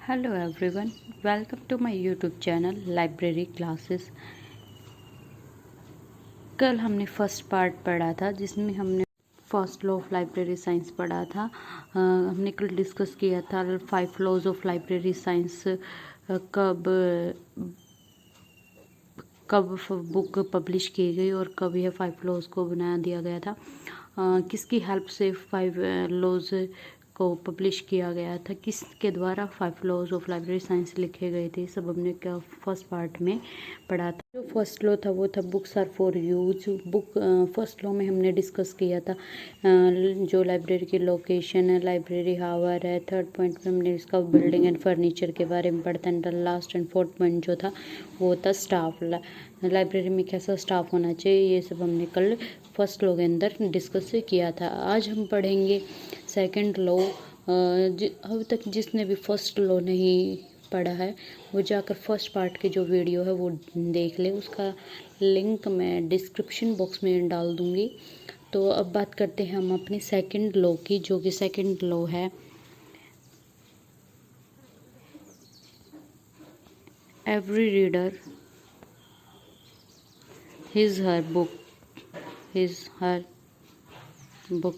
Hello everyone, welcome to my YouTube channel library classes. कल हमने first part पढ़ा था जिसमें हमने first law of library science पढ़ा था। हमने कल डिस्कस किया था 5 लॉज ऑफ लाइब्रेरी साइंस। कब कब बुक पब्लिश की गई और कब यह 5 लॉज को बना दिया गया था। किसकी हेल्प से 5 लॉज को पब्लिश किया गया था, किसके द्वारा 5 लॉज ऑफ लाइब्रेरी साइंस लिखे गए थे, सब हमने क्या फर्स्ट पार्ट में पढ़ा था। जो फर्स्ट लॉ था वो था books are for use. First law में हमने डिस्कस किया था जो लाइब्रेरी की लोकेशन है, लाइब्रेरी हावर है। थर्ड पॉइंट में हमने इसका बिल्डिंग एंड फर्नीचर के बारे में पढ़ा था। लास्ट एंड फोर्थ पॉइंट जो था वो था स्टाफ। लाइब्रेरी में कैसा स्टाफ होना चाहिए, ये सब हमने कल फर्स्ट लॉ के अंदर डिस्कस किया था। आज हम पढ़ेंगे सेकंड लॉ। अभी तक जिसने भी फर्स्ट लॉ नहीं पढ़ा है वो जाकर फर्स्ट पार्ट की जो वीडियो है वो देख ले, उसका लिंक मैं डिस्क्रिप्शन बॉक्स में डाल दूँगी। तो अब बात करते हैं हम अपनी सेकंड लॉ की, जो कि सेकंड लॉ है every reader his her book,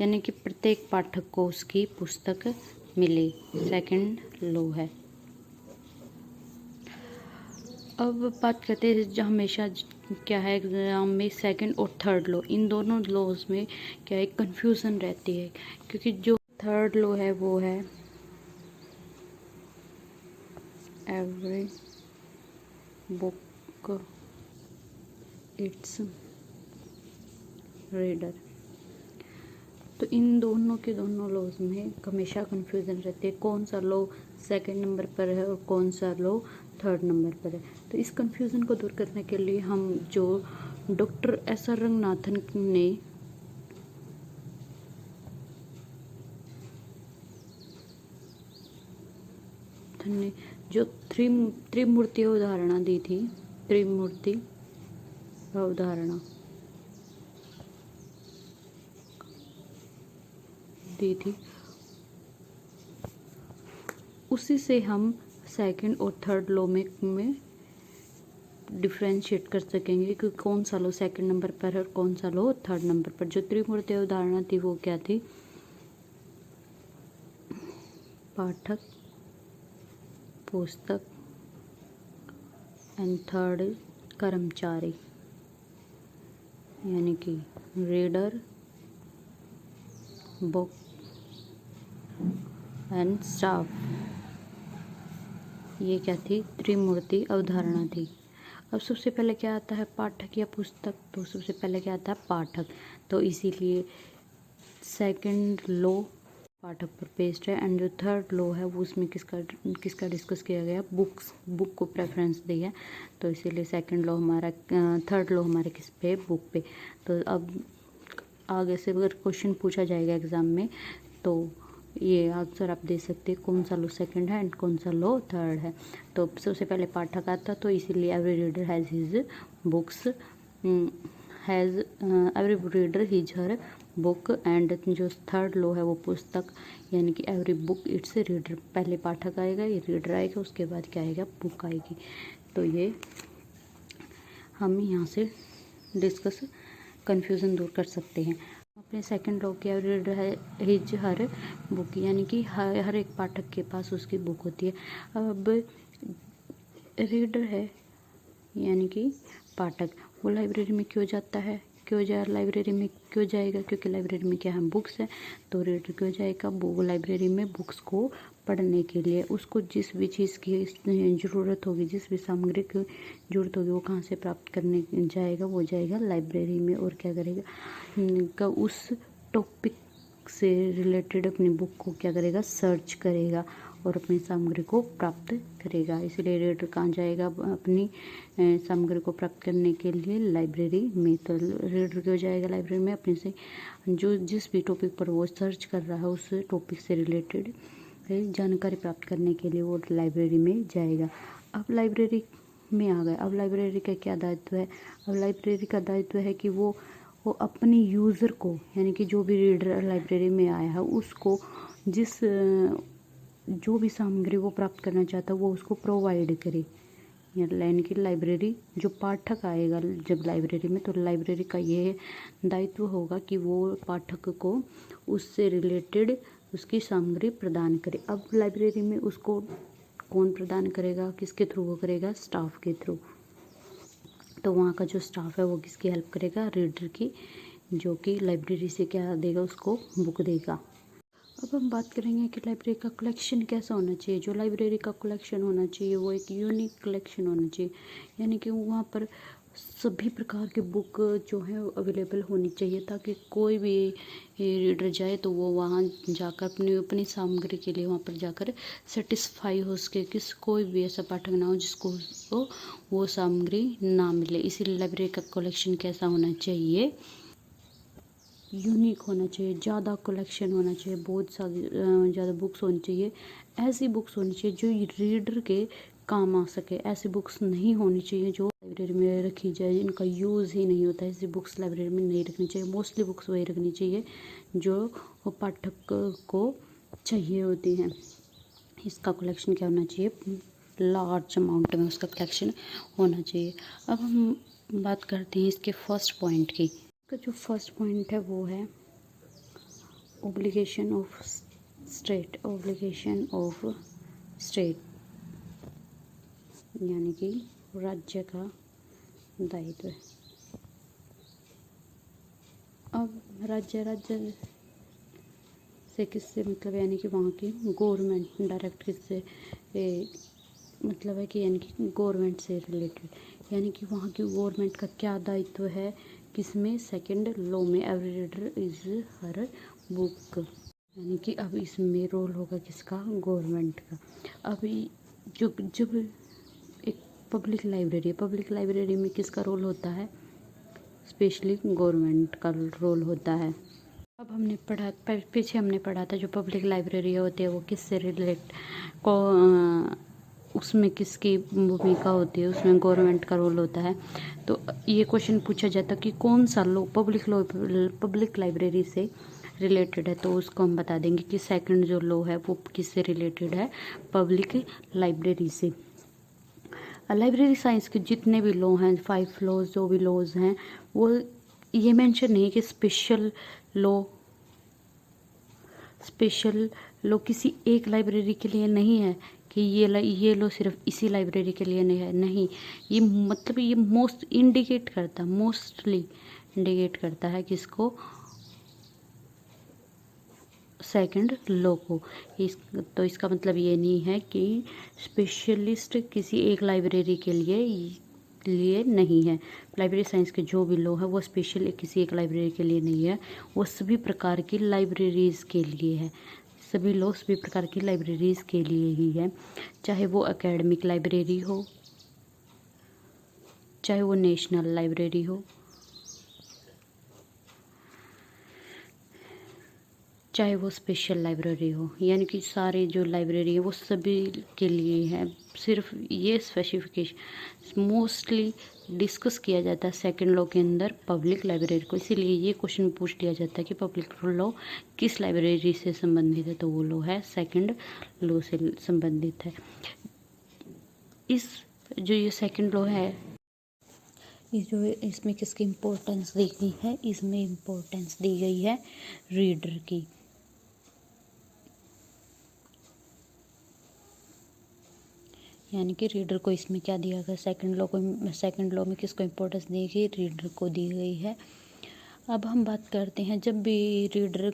यानी कि प्रत्येक पाठक को उसकी पुस्तक मिले। सेकंड लॉ है। अब बात करते हैं जो हमेशा क्या है एग्ज़ाम में सेकंड और थर्ड लॉ, इन दोनों लॉज में क्या है कंफ्यूजन रहती है, क्योंकि जो थर्ड लॉ है वो है एवरी बुक इट्स रीडर। तो इन दोनों लॉज में हमेशा कंफ्यूजन रहती है, कौन सा लॉ सेकंड नंबर पर है और कौन सा लॉ थर्ड नंबर पर है। तो इस कंफ्यूजन को दूर करने के लिए हम जो डॉक्टर एस.आर. रंगनाथन ने जो त्रिमूर्ति अवधारणा दी थी, त्रिमूर्ति अवधारणा दी थी, उसी से हम सेकंड और थर्ड लॉ में डिफ्रेंशिएट कर सकेंगे कि कौन सा लॉ सेकंड नंबर पर है और कौन सा लॉ थर्ड नंबर पर। जो त्रिमूर्ति अवधारणा थी वो क्या थी, पाठक, पुस्तक एंड थर्ड कर्मचारी, यानी कि रीडर, बुक एंड स्टाफ। ये क्या थी, त्रिमूर्ति अवधारणा थी। अब सबसे पहले क्या आता है, पाठक या पुस्तक। तो सबसे पहले क्या आता है, पाठक। तो इसीलिए सेकंड लॉ पाठक पर बेस्ड है। एंड जो थर्ड लॉ है वो उसमें किसका डिस्कस किया गया, बुक को प्रेफरेंस दी है। तो इसीलिए सेकंड लॉ हमारा, थर्ड लॉ हमारे किस पे, बुक पे। तो अब आगे से अगर क्वेश्चन पूछा जाएगा एग्ज़ाम में तो ये आंसर आप दे सकते हैं कौन सा लॉ सेकंड है एंड कौन सा लॉ थर्ड है। तो सबसे पहले पाठक आता, तो इसीलिए every reader has his books, has every reader his her book. And जो थर्ड लॉ है वो पुस्तक, यानी कि एवरी बुक इट्स रीडर। पहले पाठक आएगा, ये रीडर आएगा, उसके बाद क्या आएगा, बुक आएगी। तो ये हम यहाँ से डिस्कस कन्फ्यूज़न दूर कर सकते हैं। अपने सेकंड लॉ की रीडर है हिज हर बुक, यानी कि हर एक पाठक के पास उसकी बुक होती है। अब रीडर है यानी कि पाठक, वो लाइब्रेरी में क्यों जाता है, लाइब्रेरी में क्यों जाएगा, क्योंकि लाइब्रेरी में क्या है, बुक्स है। तो रीडर क्यों जाएगा, वो लाइब्रेरी में बुक्स को पढ़ने के लिए। उसको जिस भी चीज़ की ज़रूरत होगी, जिस भी सामग्री की ज़रूरत होगी, वो कहाँ से प्राप्त करने जाएगा, वो जाएगा लाइब्रेरी में। और क्या करेगा, उस टॉपिक से रिलेटेड अपनी बुक को क्या करेगा, सर्च करेगा और अपनी सामग्री को प्राप्त करेगा। इसलिए रीडर कहाँ जाएगा, अपनी सामग्री को प्राप्त करने के लिए लाइब्रेरी में। तो रीडर क्यों जाएगा लाइब्रेरी में, अपने से जो जिस भी टॉपिक पर वो सर्च कर रहा है उस टॉपिक से रिलेटेड जानकारी प्राप्त करने के लिए वो लाइब्रेरी में जाएगा। अब लाइब्रेरी में आ गए, अब लाइब्रेरी का क्या दायित्व है, अब लाइब्रेरी का दायित्व है कि वो अपने यूज़र को, यानी कि जो भी रीडर लाइब्रेरी में आया है उसको जिस जो भी सामग्री वो प्राप्त करना चाहता है वो उसको प्रोवाइड करे। यानी कि लाइब्रेरी जो पाठक आएगा जब लाइब्रेरी में, तो लाइब्रेरी का ये दायित्व होगा कि वो पाठक को उससे रिलेटेड उसकी सामग्री प्रदान करे। अब लाइब्रेरी में उसको कौन प्रदान करेगा, किसके थ्रू वो करेगा, स्टाफ के थ्रू। तो वहाँ का जो स्टाफ है वो किसकी हेल्प करेगा, रीडर की, जो कि लाइब्रेरी से क्या देगा, उसको बुक देगा। अब हम बात करेंगे कि लाइब्रेरी का कलेक्शन कैसा होना चाहिए। जो लाइब्रेरी का कलेक्शन होना चाहिए वो एक यूनिक कलेक्शन होना चाहिए, यानी कि वहाँ पर सभी प्रकार के बुक जो है अवेलेबल होनी चाहिए, ताकि कोई भी रीडर जाए तो वो वहाँ जाकर अपनी सामग्री के लिए वहाँ पर जाकर सेटिस्फाई हो सके, किस कोई भी ऐसा पाठक ना हो जिसको वो सामग्री ना मिले। इसीलिए लाइब्रेरी का कलेक्शन कैसा होना चाहिए, यूनिक होना चाहिए, ज़्यादा कलेक्शन होना चाहिए, बहुत सारी ज़्यादा बुक्स होनी चाहिए। ऐसी बुक्स होनी चाहिए जो रीडर के काम आ सके। ऐसी बुक्स नहीं होनी चाहिए जो लाइब्रेरी में रखी जाए, इनका यूज़ ही नहीं होता है। ऐसी बुक्स लाइब्रेरी में नहीं रखनी चाहिए। मोस्टली बुक्स वही रखनी चाहिए जो पाठक को चाहिए होती हैं। इसका कलेक्शन क्या होना चाहिए, लार्ज अमाउंट में उसका कलेक्शन होना चाहिए। अब हम बात करते हैं इसके फर्स्ट पॉइंट की। इसका जो फर्स्ट पॉइंट है वो है obligation of state. Obligation of state यानी कि राज्य का दायित्व। अब राज्य से किससे मतलब, यानी कि वहाँ की गवर्नमेंट डायरेक्ट किससे मतलब है कि, यानी कि गवर्नमेंट से रिलेटेड, यानी कि वहाँ की गवर्नमेंट का क्या दायित्व है, किसमें, सेकंड लॉ में, every reader is her book. यानी कि अब इसमें रोल होगा किसका, गवर्नमेंट का। अभी जब एक पब्लिक लाइब्रेरी है, पब्लिक लाइब्रेरी में किसका रोल होता है, स्पेशली गवर्नमेंट का रोल होता है। अब हमने पढ़ा, पीछे हमने पढ़ा था जो पब्लिक लाइब्रेरी होती है वो किससे रिलेट को उसमें किसकी भूमिका होती है, उसमें गवर्नमेंट का रोल होता है। तो ये क्वेश्चन पूछा जाता कि कौन सा लॉ पब्लिक लाइब्रेरी से रिलेटेड है, तो उसको हम बता देंगे कि सेकंड जो लॉ है वो किससे रिलेटेड है, पब्लिक लाइब्रेरी से। लाइब्रेरी साइंस के जितने भी लॉ हैं, 5 लॉज जो भी लॉज हैं, वो ये मेंशन नहीं है कि स्पेशल लॉ किसी एक लाइब्रेरी के लिए नहीं है, कि ये लॉ सिर्फ इसी लाइब्रेरी के लिए नहीं है। नहीं, ये मतलब ये मोस्टली इंडिकेट करता है किसको, सेकंड लॉ को। तो इसका मतलब ये नहीं है कि स्पेशलिस्ट किसी एक लाइब्रेरी के लिए नहीं है। लाइब्रेरी साइंस के जो भी लॉ है वो स्पेशल किसी एक लाइब्रेरी के लिए नहीं है, वो सभी प्रकार की लाइब्रेरीज के लिए है। सभी लॉ सभी प्रकार की लाइब्रेरीज के लिए ही है, चाहे वो एकेडमिक लाइब्रेरी हो, चाहे वो नेशनल लाइब्रेरी हो, चाहे वो स्पेशल लाइब्रेरी हो। यानी कि सारे जो लाइब्रेरी है वो सभी के लिए है। सिर्फ ये स्पेसिफिकेशन मोस्टली डिस्कस किया जाता है सेकंड लॉ के अंदर पब्लिक लाइब्रेरी को। इसीलिए ये क्वेश्चन पूछ लिया जाता है कि पब्लिक लॉ किस लाइब्रेरी से संबंधित है, तो वो लॉ है सेकंड लॉ से संबंधित है। जो ये सेकंड लॉ है, इसमें किसकी इम्पोर्टेंस दी गई है, इसमें इम्पोर्टेंस दी गई है रीडर की। यानी कि रीडर को इसमें क्या दिया गया, सेकंड लॉ में किसको इम्पोर्टेंस दी गई, रीडर को दी गई है। अब हम बात करते हैं, जब भी रीडर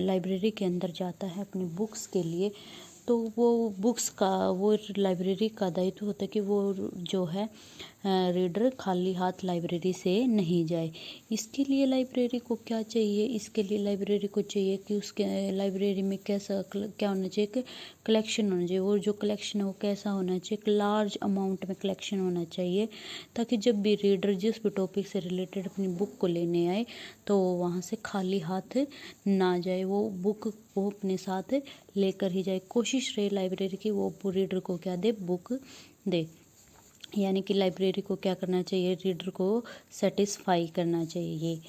लाइब्रेरी के अंदर जाता है अपनी बुक्स के लिए, तो वो लाइब्रेरी का दायित्व होता है कि वो जो है रीडर खाली हाथ लाइब्रेरी से नहीं जाए। इसके लिए लाइब्रेरी को क्या चाहिए, इसके लिए लाइब्रेरी को चाहिए कि उसके लाइब्रेरी में क्या होना चाहिए, कि कलेक्शन होना चाहिए। वो जो कलेक्शन है वो कैसा होना चाहिए, एक लार्ज अमाउंट में कलेक्शन होना चाहिए, ताकि जब भी रीडर जिस भी टॉपिक से रिलेटेड अपनी बुक को लेने आए तो वो वहाँ से खाली हाथ ना जाए, वो बुक वो अपने साथ लेकर ही जाए। कोशिश रहे लाइब्रेरी की वो रीडर को क्या दे, बुक दे। यानी कि लाइब्रेरी को क्या करना चाहिए, रीडर को सेटिस्फाई करना चाहिए।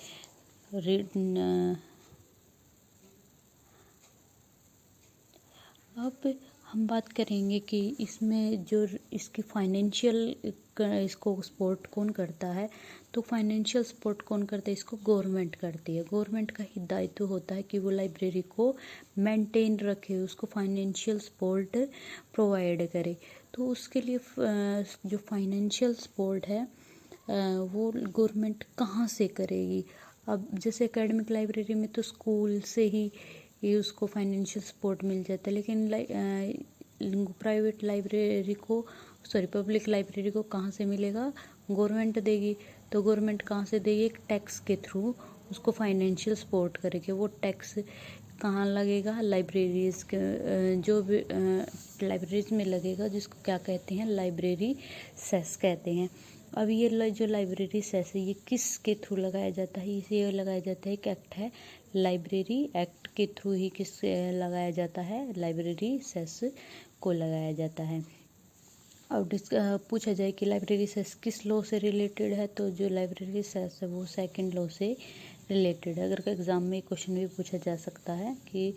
अब हम बात करेंगे कि इसमें जो इसकी फाइनेंशियल इसको सपोर्ट कौन करता है। तो फाइनेंशियल सपोर्ट कौन करता है, इसको गवर्नमेंट करती है। गवर्नमेंट का ही दायित्व होता है कि वो लाइब्रेरी को मेंटेन रखे, उसको फाइनेंशियल सपोर्ट प्रोवाइड करे। तो उसके लिए जो फाइनेंशियल सपोर्ट है वो गवर्नमेंट कहाँ से करेगी। अब जैसे एकेडमिक लाइब्रेरी में तो स्कूल से ही ये उसको फाइनेंशियल सपोर्ट मिल जाता है, लेकिन प्राइवेट लाइब्रेरी को पब्लिक लाइब्रेरी को कहाँ से मिलेगा, गवर्नमेंट देगी। तो गवर्नमेंट कहाँ से देगी, एक टैक्स के थ्रू उसको फाइनेंशियल सपोर्ट करेगी। वो टैक्स कहाँ लगेगा, लाइब्रेरीज के जो भी लाइब्रेरीज में लगेगा, जिसको क्या कहते हैं, लाइब्रेरी सेस कहते हैं। अब ये जो लाइब्रेरी सेस है ये किस के थ्रू लगाया जाता है, इसे लगाया जाता है, एक एक्ट है लाइब्रेरी एक्ट के थ्रू ही किस लगाया जाता है, लाइब्रेरी सेस को लगाया जाता है। अब पूछा जाए कि लाइब्रेरी सेस किस लॉ से रिलेटेड है, तो जो लाइब्रेरी सेस है वो सेकंड लॉ से रिलेटेड है। अगर एग्जाम में क्वेश्चन भी पूछा जा सकता है कि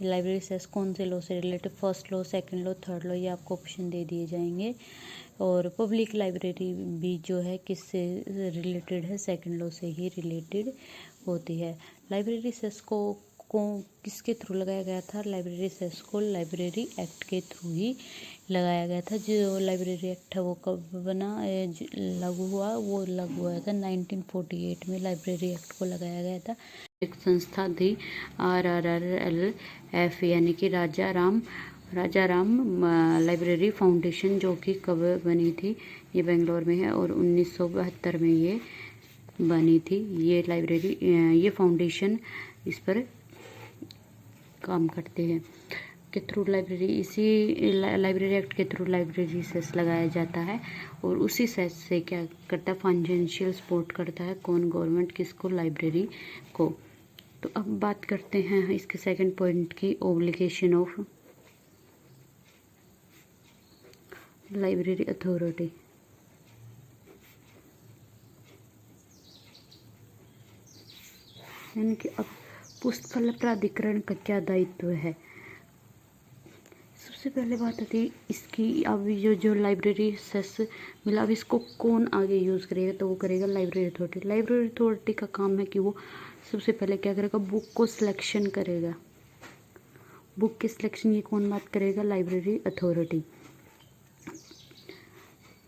लाइब्रेरी सेस कौन से लॉ से related, first law, second law, third law, ये आपको ऑप्शन दे दिए जाएंगे। और पब्लिक लाइब्रेरी भी जो है किससे रिलेटेड है, सेकंड लॉ से ही रिलेटेड होती है। लाइब्रेरी सेस को किसके थ्रू लगाया गया था, लाइब्रेरी सेस को लाइब्रेरी एक्ट के थ्रू ही लगाया गया था। जो लाइब्रेरी एक्ट है वो कब बना, लागू हुआ, वो लागू हुआ था 1948 में लाइब्रेरी एक्ट को लगाया गया था। एक संस्था थी RRRLF यानी कि राजा राम लाइब्रेरी फाउंडेशन, जो कि कब बनी थी, ये बेंगलोर में है और 1972 में ये बनी थी। ये लाइब्रेरी ये फाउंडेशन इस पर काम करते हैं के थ्रू लाइब्रेरी, इसी लाइब्रेरी एक्ट के थ्रू लाइब्रेरी सेस लगाया जाता है। और उसी सेस से क्या करता है, फाइनेंशियल सपोर्ट करता है, कौन, गवर्नमेंट, किसको, लाइब्रेरी को। तो अब बात करते हैं इसके सेकंड पॉइंट की, ऑब्लिगेशन ऑफ लाइब्रेरी अथॉरिटी। यानी कि अब पुस्तकालय प्राधिकरण का क्या दायित्व है। सबसे पहले बात आती है इसकी, अब जो लाइब्रेरी सेस मिला, अब इसको कौन आगे यूज़ करेगा, तो वो करेगा लाइब्रेरी अथॉरिटी। लाइब्रेरी अथॉरिटी का काम है कि वो सबसे पहले क्या करेगा, बुक को सिलेक्शन करेगा। बुक की सिलेक्शन ये कौन बात करेगा, लाइब्रेरी अथॉरिटी,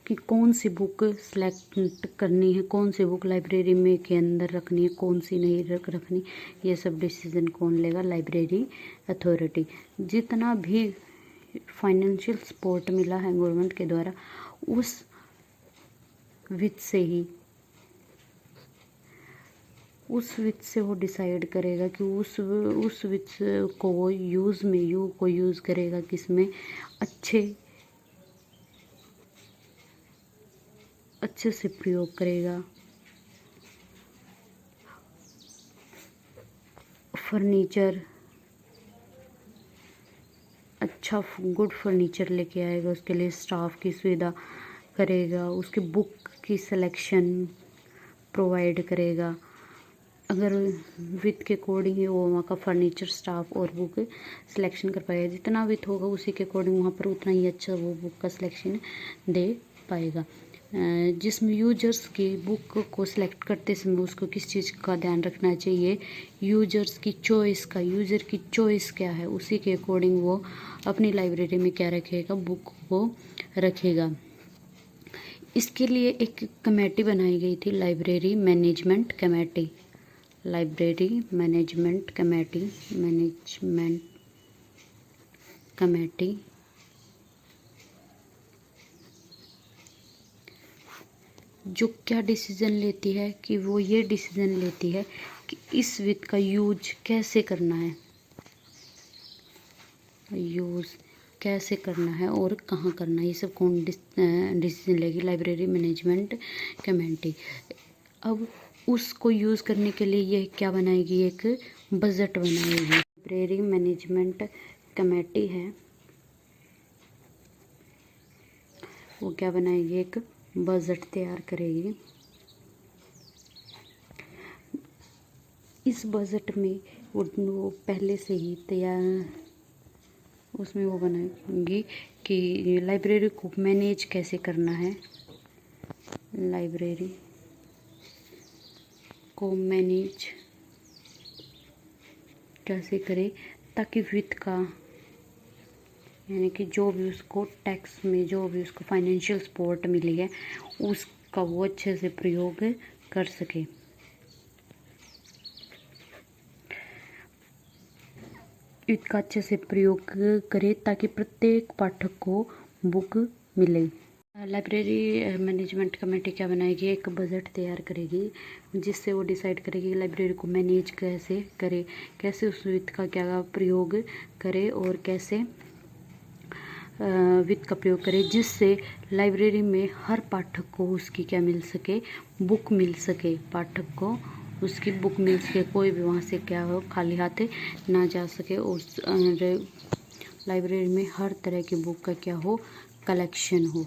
कि कौन सी बुक सेलेक्ट करनी है, कौन सी बुक लाइब्रेरी में के अंदर रखनी है, कौन सी नहीं रखनी, ये सब डिसीजन कौन लेगा, लाइब्रेरी अथॉरिटी। जितना भी फाइनेंशियल सपोर्ट मिला है गवर्नमेंट के द्वारा, उस वित्त से वो डिसाइड करेगा कि उस वित्त को वो यूज़ करेगा किसमें, अच्छे से प्रयोग करेगा। फर्नीचर, अच्छा गुड फर्नीचर लेके आएगा, उसके लिए स्टाफ की सुविधा करेगा, उसकी बुक की सिलेक्शन प्रोवाइड करेगा। अगर वित्त के अकॉर्डिंग ही वो वहाँ का फर्नीचर, स्टाफ और बुक सिलेक्शन कर पाएगा। जितना वित्त होगा उसी के अकॉर्डिंग वहाँ पर उतना ही अच्छा वो बुक का सिलेक्शन दे पाएगा। जिसमें यूजर्स की बुक को सिलेक्ट करते समय उसको किस चीज़ का ध्यान रखना चाहिए, यूजर की चॉइस क्या है, उसी के अकॉर्डिंग वो अपनी लाइब्रेरी में क्या रखेगा, बुक को रखेगा। इसके लिए एक कमेटी बनाई गई थी, लाइब्रेरी मैनेजमेंट कमेटी जो क्या डिसीजन लेती है, कि वो ये डिसीजन लेती है कि इस वित्त का यूज कैसे करना है, और कहाँ करना है, ये सब कौन डिसीजन लेगी, लाइब्रेरी मैनेजमेंट कमेटी। अब उसको यूज़ करने के लिए ये क्या बनाएगी, एक बजट बनाएगी। लाइब्रेरी मैनेजमेंट कमेटी है वो क्या बनाएगी, एक बजट तैयार करेगी। इस बजट में वो पहले से ही उसमें वो बनाएंगी कि लाइब्रेरी को मैनेज कैसे करना है, लाइब्रेरी को मैनेज कैसे करें ताकि वित्त का, यानी कि जो भी उसको टैक्स में जो भी उसको फाइनेंशियल सपोर्ट मिली है उसका वो अच्छे से प्रयोग कर सके। इसका अच्छे से प्रयोग करे ताकि प्रत्येक पाठक को बुक मिले। लाइब्रेरी मैनेजमेंट कमेटी क्या बनाएगी, एक बजट तैयार करेगी जिससे वो डिसाइड करेगी कि लाइब्रेरी को मैनेज कैसे करे, कैसे उस वित्त का क्या प्रयोग करे और कैसे वित्त का प्रयोग करे जिससे लाइब्रेरी में हर पाठक को उसकी क्या मिल सके, बुक मिल सके, पाठक को उसकी बुक मिल सके, कोई भी वहाँ से क्या हो खाली हाथ ना जा सके। उस लाइब्रेरी में हर तरह की बुक का क्या हो, कलेक्शन हो।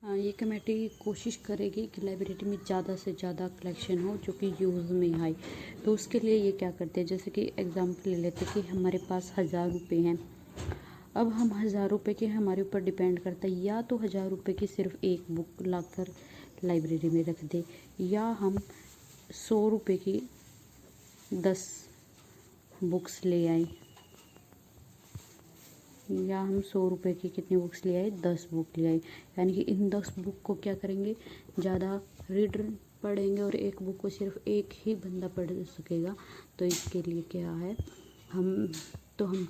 ये कमेटी कोशिश करेगी कि लाइब्रेरी में ज़्यादा से ज़्यादा कलेक्शन हो जो कि यूज़ में आए। तो उसके लिए ये क्या करते हैं, जैसे कि एग्जांपल ले लेते हैं कि हमारे पास 1000 रुपये हैं। अब हम 1000 रुपये के हमारे ऊपर डिपेंड करता है, या तो 1000 रुपये की सिर्फ एक बुक लाकर लाइब्रेरी में रख दे, या हम 100 रुपये की 10 बुक्स ले आए, या हम 100 रुपये की कितनी बुक्स ले आए, 10 बुक ले आए। यानी कि इन 10 बुक को क्या करेंगे, ज़्यादा रीडर पढ़ेंगे और एक बुक को सिर्फ एक ही बंदा पढ़ सकेगा। तो इसके लिए क्या है, हम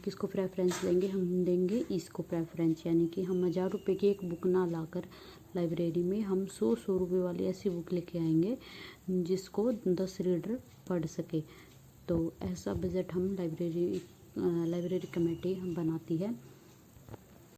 किसको प्रेफरेंस देंगे, हम देंगे इसको प्रेफरेंस। यानी कि हम 1000 रुपये की एक बुक ना लाकर लाइब्रेरी में हम 100 रुपये वाली ऐसी बुक लेके आएंगे जिसको 10 रीडर पढ़ सके। तो ऐसा बजट हम लाइब्रेरी कमेटी हम बनाती है।